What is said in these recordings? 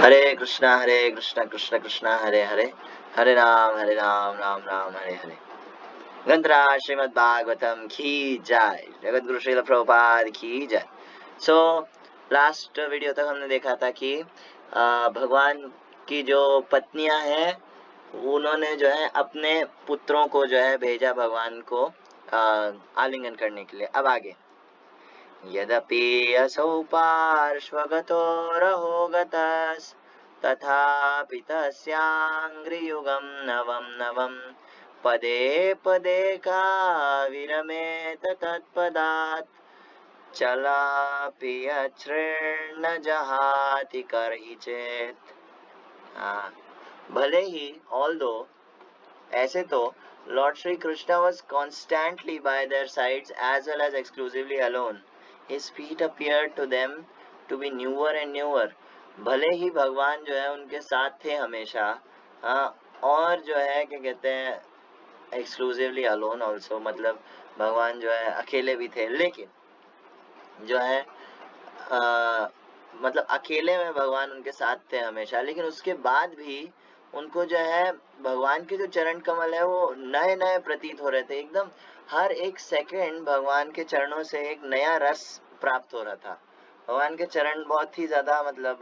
हरे कृष्णा कृष्ण कृष्ण हरे हरे, हरे राम राम राम हरे हरे। ग्रंथराज श्रीमद् भागवतम की जय, जगत गुरु श्रील प्रभुपाद की जय। सो लास्ट वीडियो तक हमने देखा था कि भगवान की जो पत्नियां हैं उन्होंने जो है अपने पुत्रों को जो है भेजा भगवान को आलिंगन करने के लिए। अब आगे, यद्यपि असौ पार्श्वगतो रहो गतस् तथापि तस्याङ्घ्रियुगं नवं नवं पदे पदे काविरमेत तत्पदात् चलापि यच्छृण्ण जहाति करहि चेत्। भले ही ऑल्दो ऐसे तो Lord Shri Krishna was constantly by their sides as well as exclusively alone. His feet appeared to them to be newer and newer. भले ही भगवान जो है उनके साथ थे हमेशा, और जो है क्या कहते हैं एक्सक्लूसिवली अलोन ऑल्सो, मतलब भगवान जो है अकेले भी थे, लेकिन जो है मतलब अकेले में भगवान उनके साथ थे हमेशा, लेकिन उसके बाद भी उनको जो है भगवान के जो चरण कमल है वो नए नए प्रतीत हो रहे थे। एकदम हर एक सेकंड भगवान के चरणों से एक नया रस प्राप्त हो रहा था। भगवान के चरण बहुत ही ज्यादा मतलब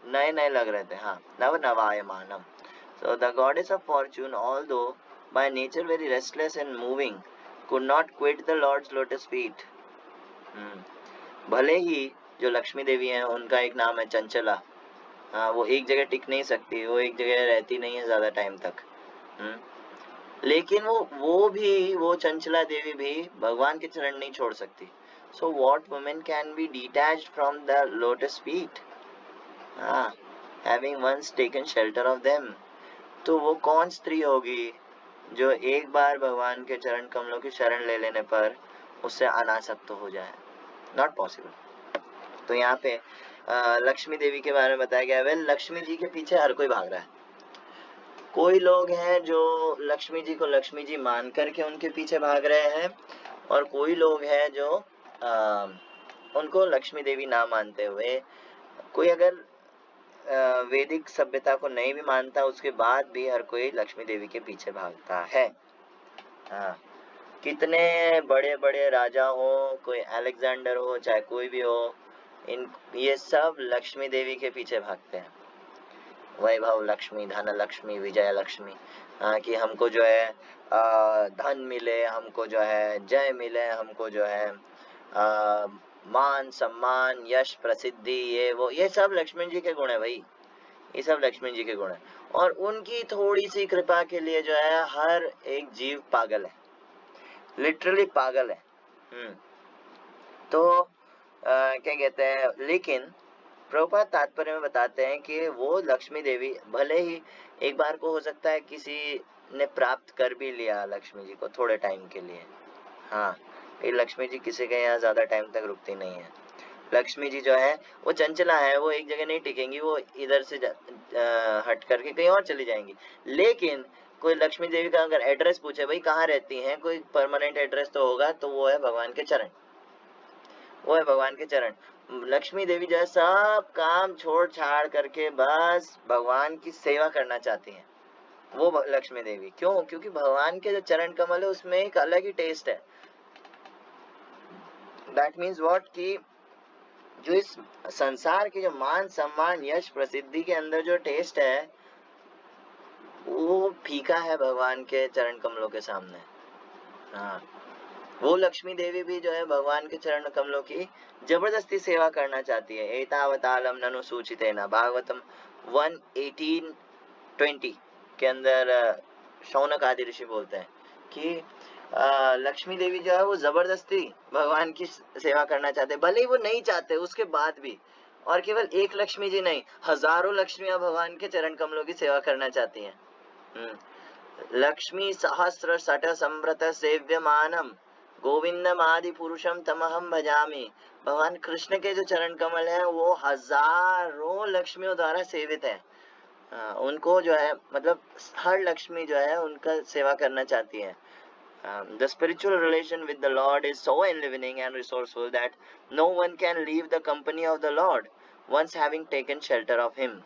नए नए लग रहे थे। हाँ, नव नवायमानम। So the goddess of fortune, although by nature very restless and moving, could not quit the Lord's lotus feet. भले ही जो लक्ष्मी देवी हैं उनका एक नाम है चंचला। वो एक जगह टिक नहीं सकती, वो एक जगह रहती नहीं है ज्यादा टाइम तक। लेकिन वो चंचला देवी भी भगवान के चरण नहीं छोड़ सकती। So what women can be detached from the lotus feet, having once taken shelter of them. तो वो कौन स्त्री होगी जो एक बार भगवान के चरण कमलों की शरण ले लेने पर उससे अनासक्त हो जाए? Not possible. तो यहाँ पे लक्ष्मी देवी के बारे में बताया गया है। लक्ष्मी जी के पीछे हर कोई भाग रहा है। कोई लोग हैं जो लक्ष्मी जी को लक्ष्मी जी मान करके उनके पीछे भाग रहे हैं, और कोई लोग हैं जो उनको लक्ष्मी देवी ना मानते हुए, कोई अगर वैदिक सभ्यता को नहीं भी मानता उसके बाद भी हर कोई लक्ष्मी देवी के पीछे भागता है। कितने बड़े बड़े राजा हो, कोई अलेक्जेंडर हो, चाहे कोई भी हो, ये सब लक्ष्मी देवी के पीछे भागते हैं। वैभव लक्ष्मी, धन लक्ष्मी, विजय लक्ष्मी, कि हमको जो है धन मिले, हमको जो है जय मिले, हमको जो है मान सम्मान यश प्रसिद्धि, ये सब लक्ष्मी जी के गुण है भाई। ये सब लक्ष्मी जी के गुण है, और उनकी थोड़ी सी कृपा के लिए जो है हर एक जीव पागल है, लिटरली पागल है। तो क्या कहते हैं, लेकिन प्रभुपाद तात्पर्य में बताते हैं कि वो लक्ष्मी देवी भले ही एक बार को हो सकता है किसी ने प्राप्त कर भी लिया लक्ष्मी जी को थोड़े टाइम के लिए। ये लक्ष्मी जी किसी के यहाँ ज्यादा टाइम तक रुकती नहीं है। लक्ष्मी जी जो है वो चंचला है, वो एक जगह नहीं टिकेंगी, वो इधर से हट करके कहीं और चली जाएंगी। लेकिन कोई लक्ष्मी देवी का अगर एड्रेस पूछे, भाई कहाँ रहती हैं, कोई परमानेंट एड्रेस तो होगा, तो वो है भगवान के चरण, वो है भगवान के चरण। लक्ष्मी देवी जो है सब काम छोड़ छाड़ करके बस भगवान की सेवा करना चाहती हैं। वो लक्ष्मी देवी क्यों? क्योंकि भगवान के जो चरण कमल है उसमें एक अलग ही टेस्ट है। दैट मीन्स व्हाट, कि जो इस संसार के जो मान सम्मान यश प्रसिद्धि के अंदर जो टेस्ट है वो फीका है भगवान के चरण कमलों के सामने। वो लक्ष्मी देवी भी जो है भगवान के चरण कमलों की जबरदस्ती सेवा करना चाहती है। एतावतालम ननु सूचितेन, भागवतम 1:18-20 के अंदर शौनक आदि ऋषि बोलते हैं कि लक्ष्मी देवी जो है वो जबरदस्ती भगवान की सेवा करना चाहते, भले ही वो नहीं चाहते उसके बाद भी। और केवल एक लक्ष्मी जी नहीं, हजारों लक्ष्मियां भगवान के चरण कमलों की सेवा करना चाहती हैं। लक्ष्मी सहस्र सठ संव्रत सेव्यमानम गोविंदम आदि पुरुषम तमहम भजामि। भगवान कृष्ण के जो चरण कमल है वो हजारों लक्ष्मियों द्वारा सेवित है। उनको जो है मतलब हर लक्ष्मी जो है उनका सेवा करना चाहती है। The spiritual relation with the Lord is so enlivening and resourceful that no one can leave the company of the Lord once having taken shelter of him.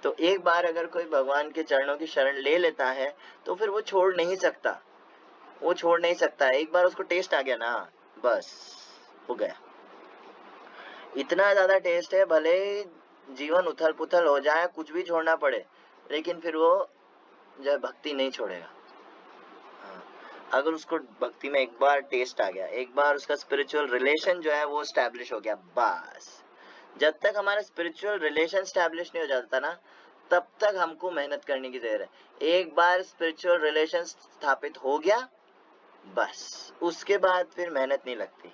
तो एक बार अगर कोई भगवान के चरणों की शरण ले लेता है तो फिर वो छोड़ नहीं सकता, वो छोड़ नहीं सकता। एक बार उसको टेस्ट आ गया ना, बस हो गया। इतना ज्यादा टेस्ट है, भले जीवन उथल पुथल हो जाए, कुछ भी छोड़ना पड़े, लेकिन फिर वो जो है भक्ति नहीं छोड़ेगा। हाँ, अगर उसको भक्ति में एक बार टेस्ट आ गया, एक बार उसका स्पिरिचुअल रिलेशन जो है वो स्टैब्लिश हो गया, बस। जब तक हमारा स्पिरिचुअल रिलेशन स्टैब्लिश नहीं हो जाता ना, तब तक हमको मेहनत करने की जरूरत है। एक बार स्पिरिचुअल रिलेशन स्थापित हो गया, बस उसके बाद फिर मेहनत नहीं लगती।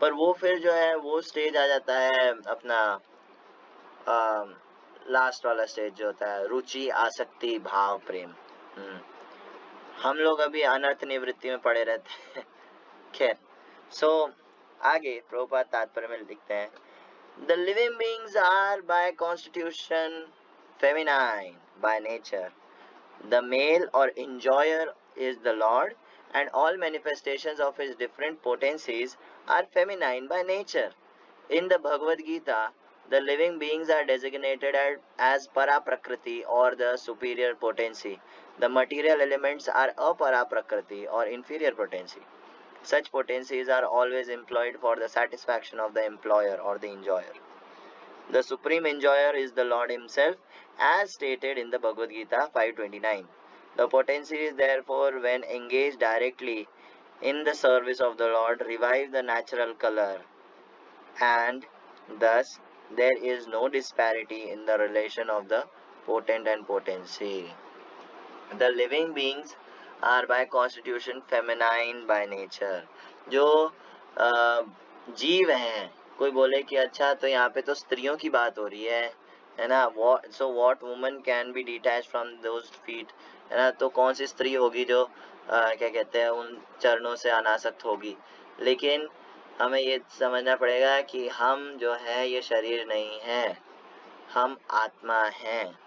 पर वो फिर जो है वो स्टेज आ जाता है अपना लास्ट वाला स्टेज जो होता है रुचि, आसक्ति, भाव, प्रेम। हम लोग अभी अनर्थ निवृत्ति में पड़े रहते हैं। खैर, सो आगे प्रभुपाद तात्पर्य में लिखते हैं, The living beings are by constitution feminine by nature. The male or enjoyer is the Lord, and all manifestations of his different potencies are feminine by nature. In the Bhagavad Gita, the living beings are designated as Para-Prakriti or the superior potency. The material elements are Apara-Prakriti or inferior potency. Such potencies are always employed for the satisfaction of the employer or the enjoyer. The supreme enjoyer is the Lord himself, as stated in the Bhagavad Gita 5:29. The potencies, therefore, when engaged directly in the service of the Lord, revive the natural color, and thus there is no disparity in the relation of the potent and potency. The living beings are by constitution feminine by nature. जो जीव हैं, कोई बोले कि अच्छा तो यहाँ पे तो स्त्रियों की बात हो रही है ना, so what woman can be detach from those feet, है ना, तो कौन सी स्त्री होगी जो क्या कहते हैं उन चरणों से अनासक्त होगी। लेकिन हमें ये समझना पड़ेगा कि हम जो है ये शरीर नहीं है, हम आत्मा हैं।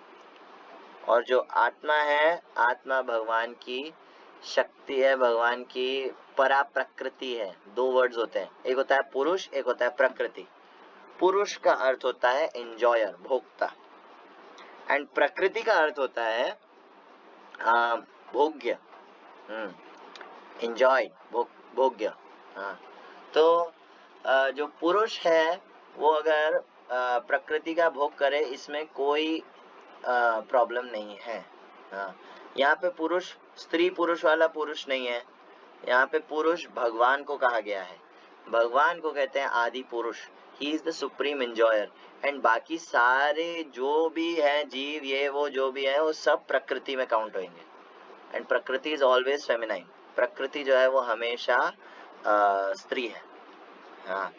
और जो आत्मा है, आत्मा भगवान की शक्ति है, भगवान की परा प्रकृति है। दो वर्ड्स होते हैं, एक होता है पुरुष, एक होता है प्रकृति। पुरुष का अर्थ होता है एंजॉयर, भोक्ता, एंड प्रकृति का अर्थ होता है भोग्य, एंजॉय, भोग्य। तो जो पुरुष है वो अगर प्रकृति का भोग करे, इसमें कोई प्रॉब्लम नहीं है। यहाँ पे पुरुष स्त्री पुरुष वाला पुरुष नहीं है, यहाँ पे पुरुष भगवान को कहा गया है। भगवान को कहते हैं आदि पुरुष, he is the supreme enjoyer, and बाकी सारे जो भी है जीव, ये वो जो भी है, वो सब प्रकृति में काउंट होंगे। एंड प्रकृति इज ऑलवेज फेमिनाइन, प्रकृति जो है वो हमेशा स्त्री है। हाँ,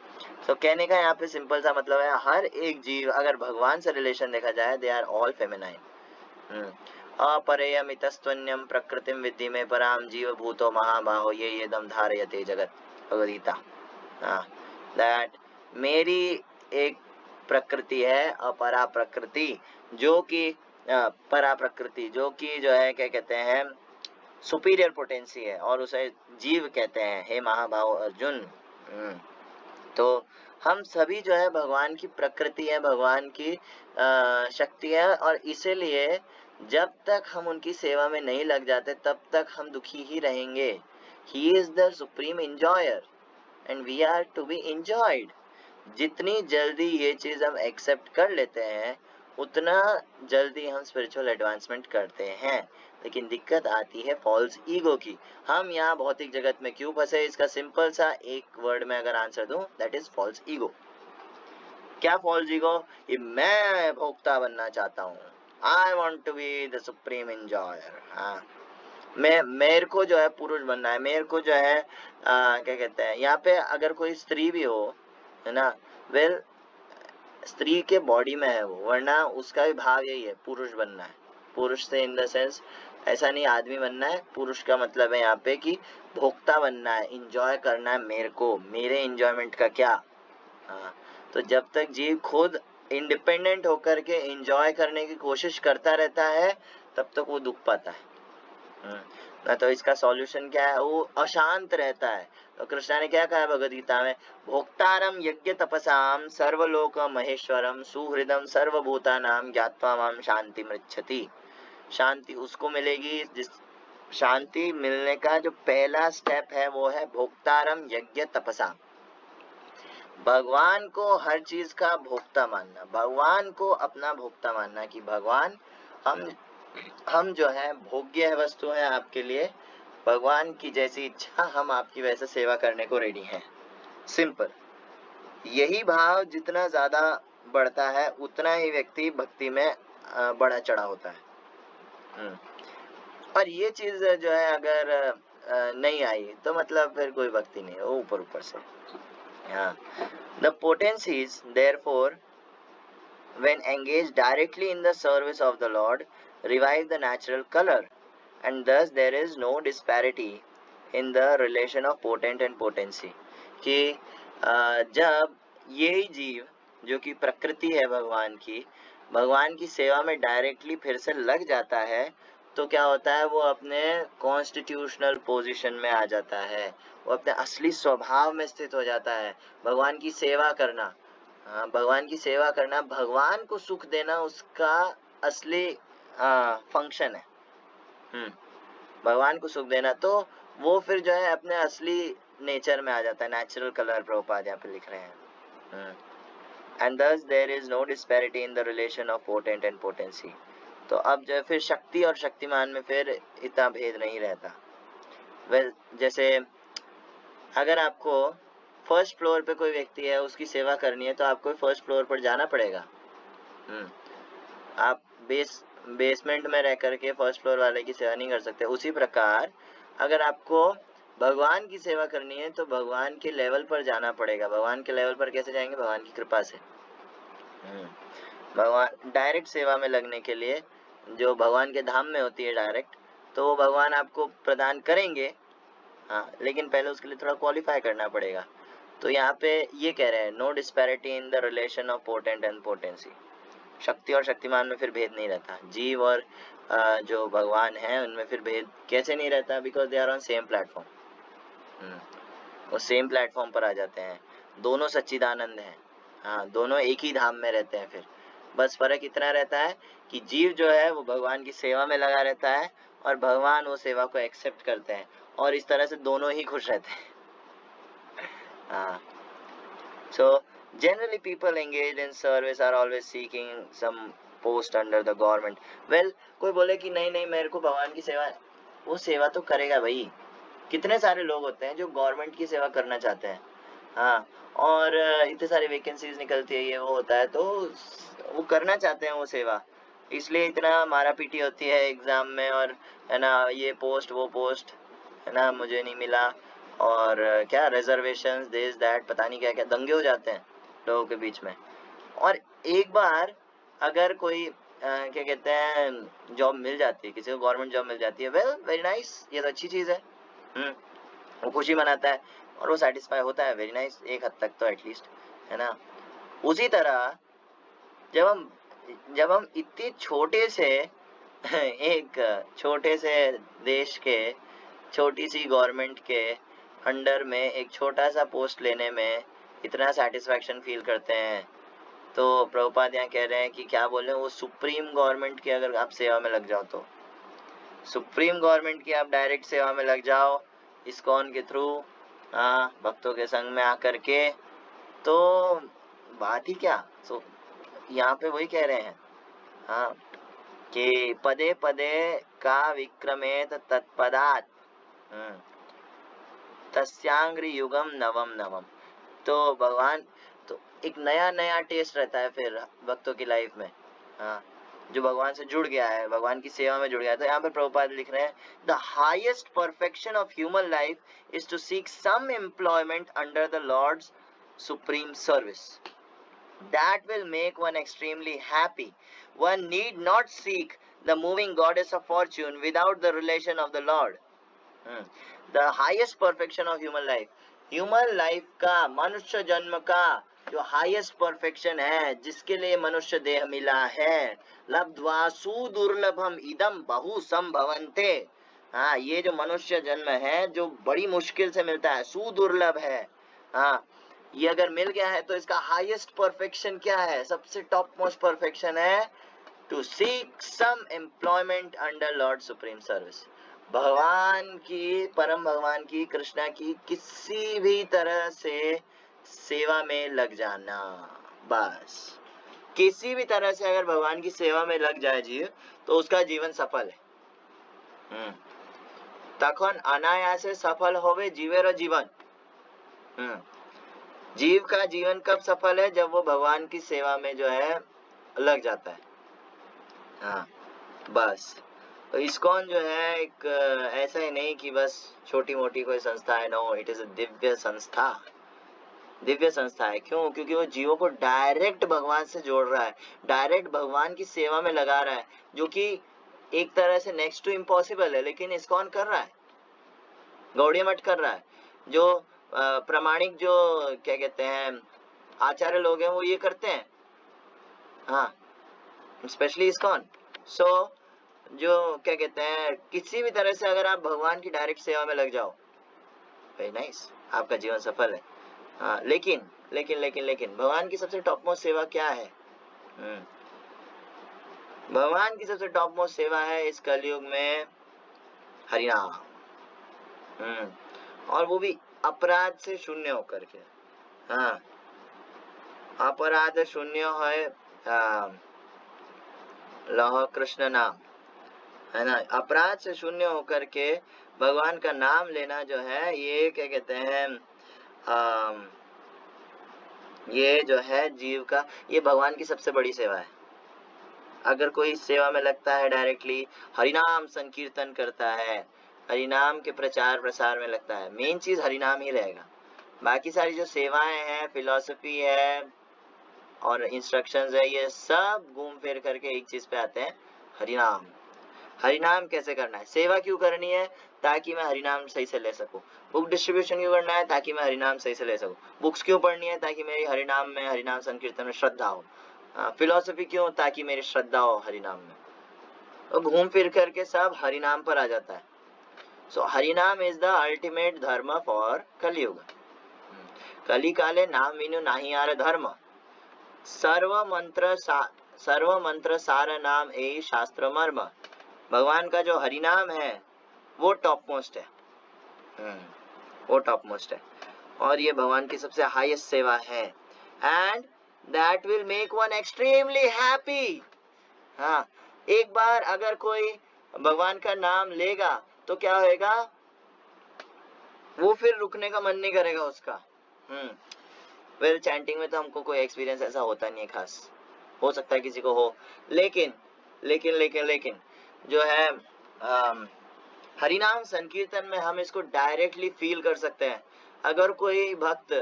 तो कहने का यहाँ पे सिंपल सा मतलब है, हर एक जीव अगर भगवान से रिलेशन देखा जाए, दे आर ऑल फेमिनाइन। अपरेयमितस्त्वन्यम प्रकृतिम विद्धि में पराम जीव भूतो महाबाहो ये येदम धारयते जगत, भगवद गीता। दैट मेरी एक प्रकृति है, अपरा प्रकृति, जो कि परा प्रकृति, जो कि जो है क्या कहते हैं सुपीरियर पोटेंसी है, और उसे जीव कहते हैं। हे महाबाहो अर्जुन, तो हम सभी जो है भगवान की प्रकृति है, भगवान की शक्ति है, और इसीलिए जब तक हम उनकी सेवा में नहीं लग जाते तब तक हम दुखी ही रहेंगे। He is the supreme enjoyer and we are to be enjoyed. जितनी जल्दी ये चीज हम एक्सेप्ट कर लेते हैं, उतना जल्दी हम स्पिरिचुअल एडवांसमेंट करते हैं। लेकिन दिक्कत आती है फॉल्स ईगो की। हम यहाँ भौतिक जगत में क्यों फंसे, इसका सिंपल सा एक वर्ड में अगर आंसर दूं, दैट इज फॉल्स ईगो। क्या फॉल्स ईगो? ये मैं भोक्ता बनना चाहता हूँ, I want to be the supreme enjoyer. हाँ, मेरे को जो है पुरुष बनना है, मेरे को जो है क्या कहते हैं, यहाँ पे अगर कोई स्त्री भी हो, है ना, वेल स्त्री के बॉडी में है वो, वरना उसका भी भाव यही है, पुरुष बनना है। पुरुष से इन द सेंस ऐसा नहीं आदमी बनना है, पुरुष का मतलब है यहाँ पे कि भोक्ता बनना है, इंजॉय करना है मेरे को, मेरे इंजॉयमेंट का क्या। हाँ, तो जब तक जीव खुद इंडिपेंडेंट होकर के इंजॉय करने की कोशिश करता रहता है, तब तक वो दुख पाता है। ना तो इसका सॉल्यूशन क्या है, वो अशांत रहता है। तो कृष्णा ने क्या कहा भगवद गीता में, भोक्तारम यज्ञ तपसाम सर्वलोक महेश्वरम सुहृदम सर्वभूतानाम ज्ञात्वा माम शांति मृच्छति। शांति उसको मिलेगी जिस शांति मिलने का जो पहला स्टेप है वो है भोक्तारम यज्ञ तपसा। भगवान को हर चीज का भोक्ता मानना, भगवान को अपना भोक्ता मानना कि भगवान हम जो है भोग्य है, वस्तु है आपके लिए, भगवान की जैसी इच्छा हम आपकी वैसे सेवा करने को रेडी हैं। सिंपल। यही भाव जितना ज्यादा बढ़ता है उतना ही व्यक्ति भक्ति में बढ़ा चढ़ा होता है। और ये चीज जो है अगर नहीं आई तो मतलब फिर कोई भक्ति नहीं है, वो ऊपर ऊपर से। हाँ, the potencies therefore when engaged directly in the service of the Lord revive the natural color, and thus there is no disparity in the relation of potent and potency। कि जब यही जीव जो कि प्रकृति है भगवान की सेवा में डायरेक्टली फिर से लग जाता है तो क्या होता है, वो अपने कॉन्स्टिट्यूशनल पोजीशन में आ जाता है, वो अपने असली स्वभाव में स्थित हो जाता है। भगवान की सेवा करना, भगवान की सेवा करना, भगवान को सुख देना उसका असली फंक्शन है। भगवान को सुख देना, तो वो फिर जो है अपने असली नेचर में आ जाता है, नेचुरल कलर प्रभुपाद यहाँ पे लिख रहे हैं। And thus there is no disparity in the relation of potent and potency। तो अब जो है फिर शक्ति और शक्तिमान में फिर इतना भेद नहीं रहता। वेल जैसे अगर आपको फर्स्ट फ्लोर पे कोई व्यक्ति है, उसकी सेवा करनी है तो आपको फर्स्ट फ्लोर पर जाना पड़ेगा। आप बेसमेंट में रह करके फर्स्ट फ्लोर वाले की सेवा नहीं कर सकते। उसी प्रकार अगर आपको भगवान की सेवा करनी है तो भगवान के लेवल पर जाना पड़ेगा। भगवान के लेवल पर कैसे जाएंगे? भगवान की कृपा से। भगवान डायरेक्ट सेवा में लगने के लिए जो भगवान के धाम में होती है डायरेक्ट, तो वो भगवान आपको प्रदान करेंगे, हाँ, लेकिन पहले उसके लिए थोड़ा क्वालिफाई करना पड़ेगा। तो यहाँ पे ये कह रहे हैं no disparity in the relation of potent and potency. शक्ति और शक्तिमान में फिर भेद नहीं रहता। जीव और जो भगवान है उनमें फिर भेद कैसे नहीं रहता? Because they are on same platform. वो सेम प्लेटफॉर्म पर आ जाते हैं, दोनों सच्चिदानंद हैं, हाँ, दोनों एक ही धाम में रहते हैं। फिर बस फर्क इतना रहता है कि जीव जो है वो भगवान की सेवा में लगा रहता है और भगवान वो सेवा को एक्सेप्ट करते हैं, और इस तरह से दोनों ही खुश रहते हैं। हाँ, so generally people engaged in service are always seeking some post under the government। well कोई बोले कि नहीं नहीं मेरे को भगवान की सेवा, वो सेवा तो करेगा भाई। कितने सारे लोग होते हैं जो गवर्नमेंट की सेवा करना चाहते हैं, हाँ, और इतने सारे वैकेंसीज निकलती है, ये वो होता है, तो वो करना चाहते हैं वो सेवा, इसलिए इतना मारा पीटी होती है एग्जाम में, और है ना ये पोस्ट वो पोस्ट है ना मुझे नहीं मिला, और क्या रिजर्वेशंस दिस दैट पता नहीं क्या क्या दंगे हो जाते हैं लोगों के बीच में। और एक बार अगर कोई क्या कहते हैं जॉब मिल जाती है, किसी को गवर्नमेंट जॉब मिल जाती है, वेल वेरी नाइस, ये तो अच्छी चीज है। वो खुशी मनाता है और वो सेटिस्फाई होता है, वेरी नाइस, एक हद तक तो एटलीस्ट, है ना। उसी तरह जब हम इतने छोटे से एक छोटे से देश के छोटी सी गवर्नमेंट के अंडर में एक छोटा सा पोस्ट लेने में इतना सेटिस्फैक्शन फील करते हैं, तो प्रभुपाद यहाँ कह रहे हैं कि क्या बोले, वो सुप्रीम गवर्नमेंट की अगर आप सेवा में लग जाओ, तो सुप्रीम गवर्नमेंट की आप डायरेक्ट सेवा में लग जाओ इस्कॉन के थ्रू, भक्तों के संग में आकर के, तो बात ही क्या। तो यहाँ पे वही कह रहे हैं, हाँ, कि पदे पदे का विक्रमेत तत्पदात तस्यांग्रि युगम नवम नवम। तो भगवान, तो एक नया नया टेस्ट रहता है फिर भक्तों की लाइफ में, हाँ, जो भगवान से जुड़ गया है, भगवान की सेवा में जुड़ गया है। तो यहाँ पे प्रभुपाद लिख रहे हैं, the highest perfection of human life is to seek some employment under the lord's supreme service. That will make one extremely happy. One need not seek the moving goddess of fortune without the relation of the Lord। The highest perfection of human life, human life का, मनुष्य जन्म का जो highest perfection है, जिसके लिए मनुष्य देह मिला है, लब्ध्वा सुदुर्लभम इदम बहु संभवन्ते, हाँ, ये जो मनुष्य जन्म है जो बड़ी मुश्किल से मिलता है, सुदुर्लभ है। हाँ, ये अगर मिल गया है तो इसका हाईएस्ट परफेक्शन क्या है? सबसे टॉप मोस्ट परफेक्शन है to seek some employment under lord supreme service. भगवान की, परम भगवान की, कृष्णा की किसी भी तरह से सेवा में लग जाना। बस किसी भी तरह से अगर भगवान की सेवा में लग जाए जीव, तो उसका जीवन सफल है। तखन अनायासे सफल होवे जीवेर जीवन। जीव का जीवन कब सफल है? जब वो भगवान की सेवा में जो है लग जाता है। हाँ, बस तो इस्कॉन जो है एक ऐसा ही नहीं कि बस छोटी मोटी कोई संस्था है। No, it is a Divya संस्था। दिव्य संस्था है। क्यों? क्योंकि वो जीवों को डायरेक्ट भगवान से जोड़ रहा है, डायरेक्ट भगवान की सेवा में लगा रहा है, जो कि एक तरह से नेक्स्ट टू इम्पॉसिबल है, लेकिन इस्कॉन कर रहा है, गौड़िया मठ कर रहा है। जो प्रामाणिक जो क्या कहते हैं आचार्य लोग हैं वो ये करते हैं। हाँ, स्पेशली इस्कॉन। सो जो क्या कहते हैं, किसी भी तरह से अगर आप भगवान की डायरेक्ट सेवा में लग जाओ, वेरी नाइस, आपका जीवन सफल है। हाँ, लेकिन लेकिन लेकिन लेकिन भगवान की सबसे टॉप मोस्ट सेवा क्या है? भगवान की सबसे टॉप मोस्ट सेवा है इस कलयुग में हरिनाम। और वो भी अपराध से शून्य होकर के। हाँ, अपराध शून्य है लह कृष्ण नाम, है ना। अपराध से शून्य होकर के भगवान का नाम लेना जो है, ये क्या कहते हैं, ये जो है जीव का, ये भगवान की सबसे बड़ी सेवा है। अगर कोई इस सेवा में लगता है, डायरेक्टली हरिनाम संकीर्तन करता है, हरिनाम के प्रचार प्रसार में लगता है, मेन चीज हरिनाम ही रहेगा। बाकी सारी जो सेवाएं हैं, फिलॉसफी है और इंस्ट्रक्शंस है, ये सब घूम फिर करके एक चीज पे आते हैं, हरिनाम। हरिनाम कैसे करना है, सेवा क्यों करनी है? ताकि मैं हरिनाम सही से ले सकूं। बुक डिस्ट्रीब्यूशन क्यों करना है? ताकि मैं हरिनाम सही से ले सकूं। बुक्स क्यों पढ़नी है? ताकि मेरी हरिनाम में, हरिनाम संकीर्तन में श्रद्धा हो। फिलॉसफी क्यों? ताकि मेरी श्रद्धा हो हरिनाम में। तो घूम फिर करके सब हरिनाम पर आ जाता है। सो हरिनाम इज द अल्टीमेट धर्म फॉर कलयुग। कली काले नाम विनु नाही आर धर्म, सर्व मंत्र सार नाम ए शास्त्र मर्म। भगवान का जो हरिनाम है वो टॉप मोस्ट है। वो टॉप मोस्ट है और ये भगवान की सबसे हाईएस्ट सेवा है। And that will make one extremely happy. हाँ, एक बार अगर कोई भगवान का नाम लेगा तो क्या होएगा, वो फिर रुकने का मन नहीं करेगा उसका। वेल, चैंटिंग में तो हमको कोई एक्सपीरियंस ऐसा होता नहीं है खास, हो सकता है किसी को हो, लेकिन लेकिन लेकिन लेकिन जो है हरिनाम संकीर्तन में हम इसको डायरेक्टली फील कर सकते हैं। अगर कोई भक्त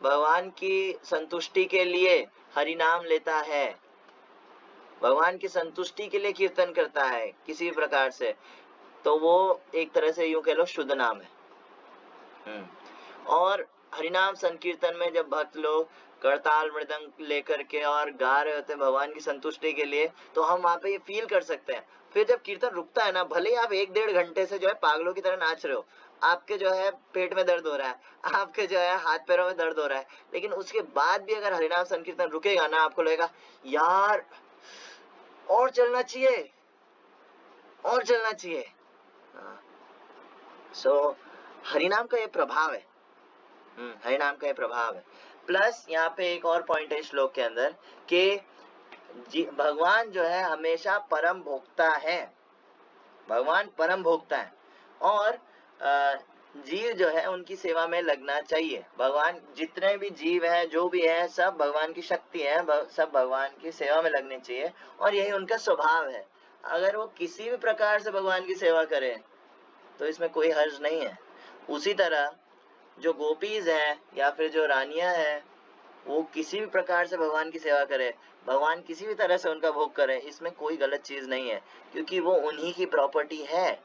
भगवान की संतुष्टि के लिए हरिनाम लेता है, भगवान की संतुष्टि के लिए कीर्तन करता है किसी भी प्रकार से, तो वो एक तरह से यूं कह लो शुद्ध नाम है। और हरिनाम संकीर्तन में जब भक्त लोग करताल मृदंग लेकर के और गा रहे होते हैं भगवान की संतुष्टि के लिए, तो हम वहां पे ये फील कर सकते हैं। फिर जब कीर्तन रुकता है ना, भले ही आप 1-1.5 घंटे से जो है पागलों की तरह नाच रहे हो, आपके जो है पेट में दर्द हो रहा है, आपके जो है हाथ पैरों में दर्द हो रहा है, लेकिन उसके बाद भी अगर हरिनाम संकीर्तन रुकेगा ना, आपको लगेगा यार और चलना चाहिए, और चलना चाहिए। सो हरिनाम का ये प्रभाव है। हरिनाम का ये प्रभाव है। प्लस यहाँ पे एक और पॉइंट है श्लोक के अंदर कि भगवान जो है हमेशा परम भोक्ता है। भगवान परम भोक्ता है और जीव जो है उनकी सेवा में लगना चाहिए। भगवान जितने भी जीव हैं, जो भी है, सब भगवान की शक्ति है, सब भगवान की सेवा में लगने चाहिए और यही उनका स्वभाव है। अगर वो किसी भी प्रकार से भगवान की सेवा करे तो इसमें कोई हर्ज नहीं है। उसी तरह जो गोपीज है या फिर जो रानियां है, वो किसी भी प्रकार से भगवान की सेवा करे, भगवान किसी भी तरह से उनका भोग करे, इसमें कोई गलत चीज नहीं है, क्योंकि वो उन्हीं की प्रॉपर्टी है।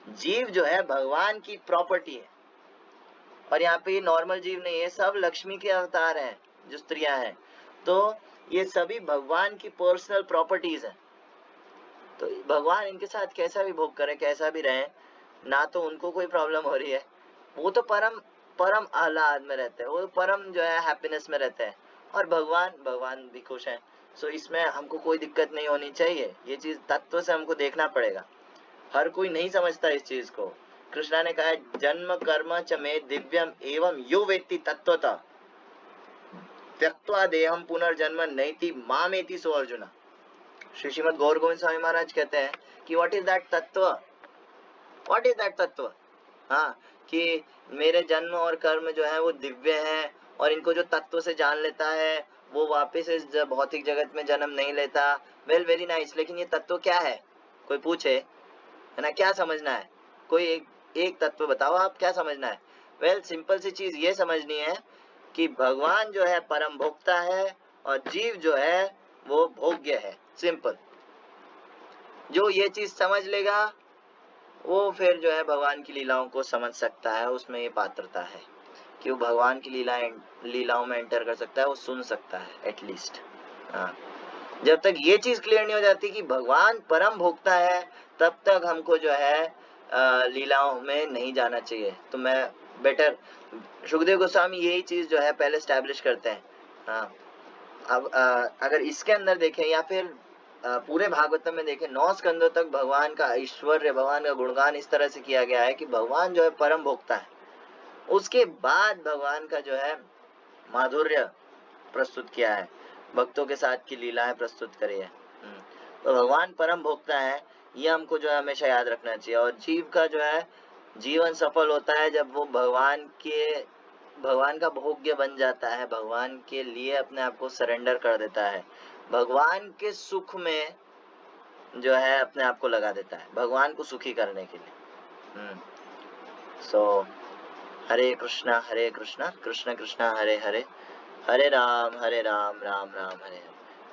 जीव जो है भगवान की प्रॉपर्टी है और यहाँ पे ये नॉर्मल जीव नहीं है, सब लक्ष्मी के अवतार हैं जो स्त्रियां हैं, तो ये सभी भगवान की पर्सनल प्रॉपर्टीज हैं। तो भगवान इनके साथ कैसा भी भोग करे, कैसा भी रहे, ना तो उनको कोई प्रॉब्लम हो रही है, वो तो परम परम आह्लाद में रहते हैं, वो परम जो है हैप्पीनेस में रहते हैं, और भगवान भी खुश हैं। सो इसमें हमको कोई दिक्कत नहीं होनी चाहिए, ये चीज तत्व से हमको देखना पड़ेगा। हर कोई नहीं समझता इस चीज को। कृष्णा ने कहा जन्म कर्म च मे दिव्यम एवं यो वेत्ति तत्वतः त्यक्त्वा देहम पुनर्जन्म नैति मामेति सो अर्जुन। श्रीमद गौर गोविंद स्वामी महाराज कहते हैं कि व्हाट इज दैट तत्व, व्हाट इज दैट तत्व। हाँ, कि मेरे जन्म और कर्म जो है वो दिव्य हैं, और इनको जो तत्व से जान लेता है वो वापस इस भौतिक जगत में जन्म नहीं लेता। वेल वेरी नाइस, लेकिन ये तत्व क्या है, कोई पूछे है ना, क्या समझना है, कोई एक तत्व बताओ आप, क्या समझना है। वेल सिंपल सी चीज ये समझनी है कि भगवान जो है परम भोक्ता है और जीव जो है वो भोग्य है, सिंपल। जो ये चीज समझ लेगा वो फिर जो है भगवान की लीलाओं को समझ सकता है, उसमें ये पात्रता है कि वो भगवान की लीलाओं में एंटर कर सकता है, वो सुन सकता है एटलीस्ट। हाँ, जब तक ये चीज क्लियर नहीं हो जाती कि भगवान परम भोक्ता है, तब तक हमको जो है लीलाओं में नहीं जाना चाहिए। तो मैं बेटर सुखदेव गोस्वामी यही चीज जो है पहले स्टैब्लिश करते हैं। हाँ, अब अगर इसके अंदर देखें या फिर पूरे भागवतम में देखें, 9 स्कंदों तक भगवान का ऐश्वर्य, भगवान का गुणगान इस तरह से किया गया है कि भगवान जो है परम भोक्ता है। उसके बाद भगवान का जो है माधुर्य प्रस्तुत किया है, भक्तों के साथ की लीलाएं प्रस्तुत करी है। तो भगवान परम भोक्ता है, ये हमको जो है हमेशा याद रखना चाहिए। और जीव का जो है जीवन सफल होता है जब वो भगवान का भोग्य बन जाता है, भगवान के लिए अपने आप को सरेंडर कर देता है, भगवान के सुख में जो है अपने आप को लगा देता है, भगवान को सुखी करने के लिए। सो हरे कृष्णा कृष्ण कृष्ण हरे हरे, हरे राम राम राम हरे हरे।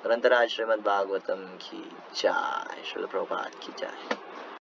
ग्रंथराज श्रीमद् भागवतम की जय, श्रील प्रभुपाद की जय।